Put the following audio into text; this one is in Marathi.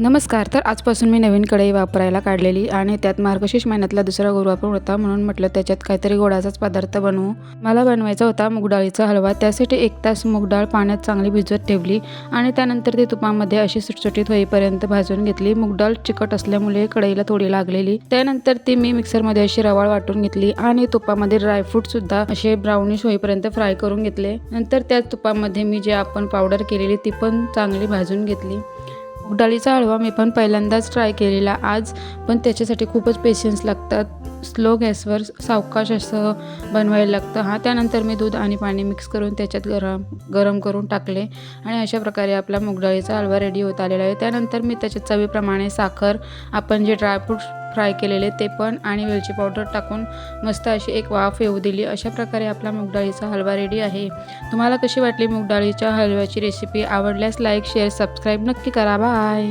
नमस्कार. तर आजपासून मी नवीन कढई वापरायला काढलेली आणि त्यात मार्गशीर्ष महिन्यातला दुसरा गुरुवार पण होता, म्हणून म्हटलं त्याच्यात काहीतरी गोडाचाच पदार्थ बनवू. मला बनवायचा होता मूग डाळीचा हलवा. त्यासाठी 1 तास मूग डाळ पाण्यात चांगली भिजवत ठेवली आणि त्यानंतर ती तुपामध्ये अशी सुटसुटीत होईपर्यंत भाजून घेतली. मूग डाळ चिकट असल्यामुळे कढईला थोडी लागलेली. त्यानंतर ती मी मिक्सरमध्ये अशी रवाळ वाटून घेतली आणि तुपामध्ये ड्रायफ्रूटसुद्धा असे ब्राउनिश होईपर्यंत फ्राय करून घेतले. नंतर त्याच तुपामध्ये मी जे आपण पावडर केलेली ती पण चांगली भाजून घेतली. मूग डाळीचा हलवा मी पण पहिल्यांदाच ट्राय केलेला आज, पण त्याच्यासाठी खूपच पेशन्स लागतात. स्लो गॅसवर सावकाश असं बनवायला लागतं. त्यानंतर मी दूध आणि पाणी मिक्स करून त्याच्यात गरम करून टाकले आणि अशा प्रकारे आपला मूग डाळीचा हलवा रेडी होत आलेला आहे. त्यानंतर मी त्याच्यात चवीप्रमाणे साखर, आपण जे ड्रायफ्रूट्स फ्राय केलेले ते पण आणि वेलची पावडर टाकून मस्त अशी एक वाफ येऊ दिली. अशा प्रकारे आपला मूग डाळीचा हलवा रेडी आहे. तुम्हाला कशी वाटली मूग डाळीच्या हलव्याची रेसिपी? आवडल्यास लाईक, शेअर, सबस्क्राईब नक्की करा. बाय.